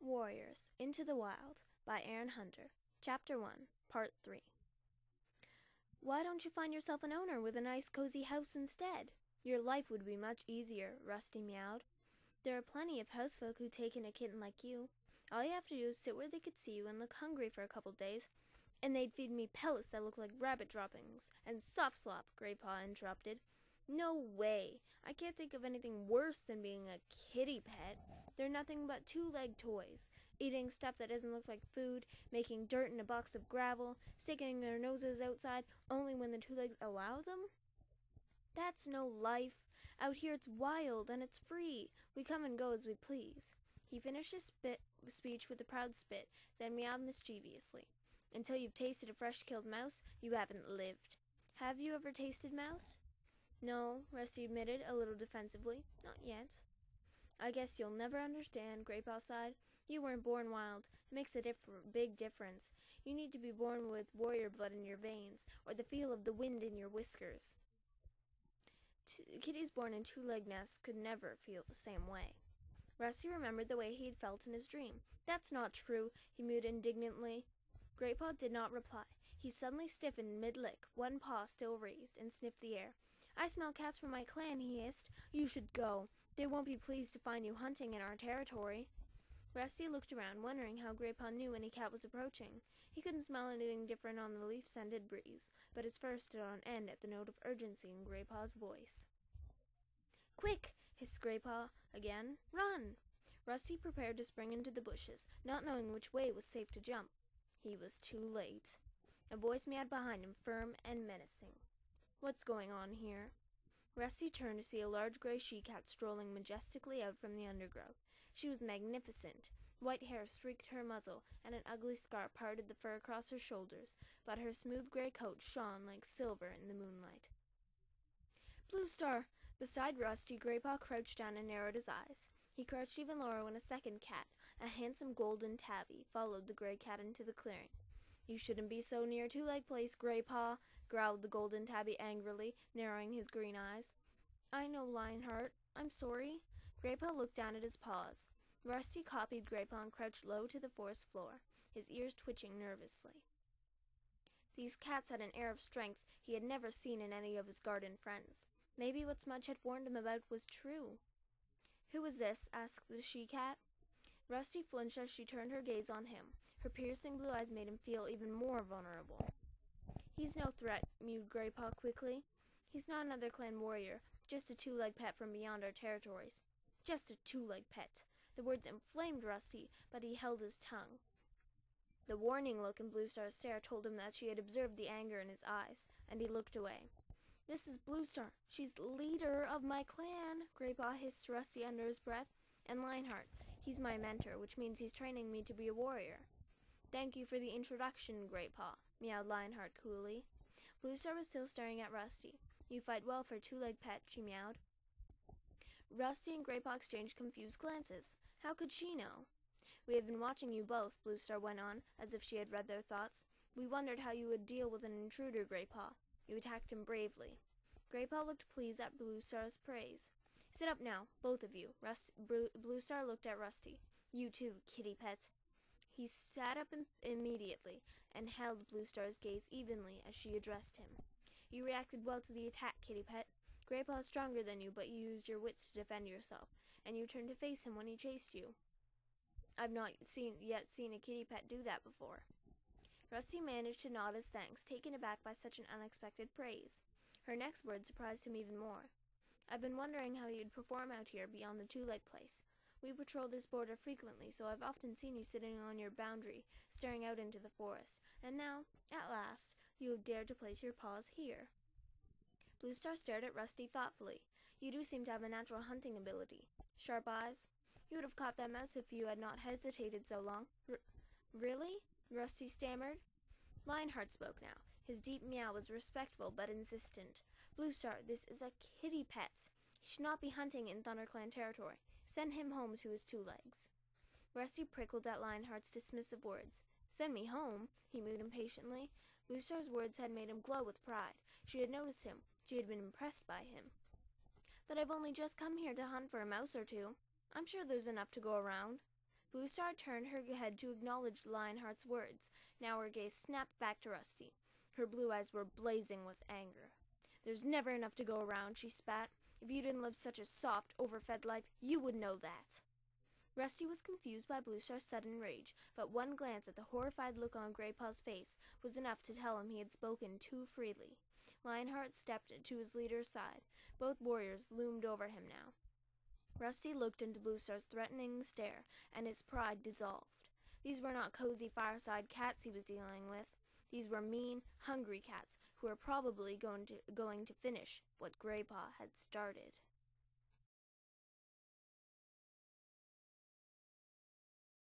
Warriors Into the Wild by Aaron Hunter. Chapter 1, Part 3. Why don't you find yourself an owner with a nice cozy house instead? Your life would be much easier, Rusty meowed. There are plenty of housefolk who'd take in a kitten like you. All you have to do is sit where they could see you and look hungry for a couple days, and they'd feed me pellets that look like rabbit droppings and soft slop, Graypaw interrupted. No way! I can't think of anything worse than being a kitty pet. They're nothing but two-legged toys, eating stuff that doesn't look like food, making dirt in a box of gravel, sticking their noses outside only when the two legs allow them. That's no life. Out here it's wild and it's free. We come and go as we please. He finished his speech with a proud spit, then meowed mischievously. Until you've tasted a fresh-killed mouse, you haven't lived. Have you ever tasted mouse? No, Rusty admitted, a little defensively. Not yet. I guess you'll never understand, Graypaw sighed. You weren't born wild. It makes a big difference. You need to be born with warrior blood in your veins, or the feel of the wind in your whiskers. Kitties born in two-legged nests could never feel the same way. Rusty remembered the way he had felt in his dream. That's not true, he mewed indignantly. Graypaw did not reply. He suddenly stiffened mid-lick, one paw still raised, and sniffed the air. I smell cats from my clan, he hissed. You should go. They won't be pleased to find you hunting in our territory. Rusty looked around, wondering how Graypaw knew any cat was approaching. He couldn't smell anything different on the leaf-scented breeze, but his fur stood on end at the note of urgency in Graypaw's voice. Quick! Hissed Graypaw again. Run! Rusty prepared to spring into the bushes, not knowing which way was safe to jump. He was too late. A voice meowed behind him, firm and menacing. What's going on here? Rusty turned to see a large gray she-cat strolling majestically out from the undergrowth. She was magnificent. White hair streaked her muzzle, and an ugly scar parted the fur across her shoulders, but her smooth gray coat shone like silver in the moonlight. Blue Star! Beside Rusty, Graypaw crouched down and narrowed his eyes. He crouched even lower when a second cat, a handsome golden tabby, followed the gray cat into the clearing. You shouldn't be so near Two-Leg Place, Graypaw, growled the golden tabby angrily, narrowing his green eyes. I know, Lionheart. I'm sorry. Graypaw looked down at his paws. Rusty copied Graypaw and crouched low to the forest floor, his ears twitching nervously. These cats had an air of strength he had never seen in any of his garden friends. Maybe what Smudge had warned him about was true. Who is this? Asked the she-cat. Rusty flinched as she turned her gaze on him. Her piercing blue eyes made him feel even more vulnerable. He's no threat, mewed Graypaw quickly. He's not another clan warrior, just a two-leg pet from beyond our territories. Just a two-leg pet. The words inflamed Rusty, but he held his tongue. The warning look in Blue Star's stare told him that she had observed the anger in his eyes, and he looked away. This is Blue Star. She's the leader of my clan, Graypaw hissed Rusty under his breath. And Lionheart. He's my mentor, which means he's training me to be a warrior. Thank you for the introduction, Graypaw, meowed Lionheart coolly. Blue Star was still staring at Rusty. You fight well for a two-legged pet, she meowed. Rusty and Graypaw exchanged confused glances. How could she know? We have been watching you both, Blue Star went on, as if she had read their thoughts. We wondered how you would deal with an intruder, Graypaw. You attacked him bravely. Graypaw looked pleased at Blue Star's praise. Sit up now, both of you. Blue Star looked at Rusty. You too, kitty pet. He sat up immediately and held Blue Star's gaze evenly as she addressed him. You reacted well to the attack, kitty pet. Graypaw is stronger than you, but you used your wits to defend yourself, and you turned to face him when he chased you. I've not yet seen a kitty pet do that before. Rusty managed to nod his thanks, taken aback by such an unexpected praise. Her next words surprised him even more. I've been wondering how you'd perform out here beyond the Two-Leg Place. We patrol this border frequently, so I've often seen you sitting on your boundary, staring out into the forest. And now, at last, you have dared to place your paws here. Blue Star stared at Rusty thoughtfully. You do seem to have a natural hunting ability. Sharp eyes. You would have caught that mouse if you had not hesitated so long. Really? Rusty stammered. Lionheart spoke now. His deep meow was respectful but insistent. Blue Star, this is a kitty pet. He should not be hunting in ThunderClan territory. Send him home to his two legs. Rusty prickled at Lionheart's dismissive words. Send me home? He mewed impatiently. Blue Star's words had made him glow with pride. She had noticed him. She had been impressed by him. But I've only just come here to hunt for a mouse or two. I'm sure there's enough to go around. Blue Star turned her head to acknowledge Lionheart's words. Now her gaze snapped back to Rusty. Her blue eyes were blazing with anger. "There's never enough to go around," she spat. "If you didn't live such a soft, overfed life, you would know that." Rusty was confused by Blue Star's sudden rage, but one glance at the horrified look on Graypaw's face was enough to tell him he had spoken too freely. Lionheart stepped to his leader's side. Both warriors loomed over him now. Rusty looked into Blue Star's threatening stare, and his pride dissolved. These were not cozy fireside cats he was dealing with. These were mean, hungry cats who were probably going to finish what Graypaw had started.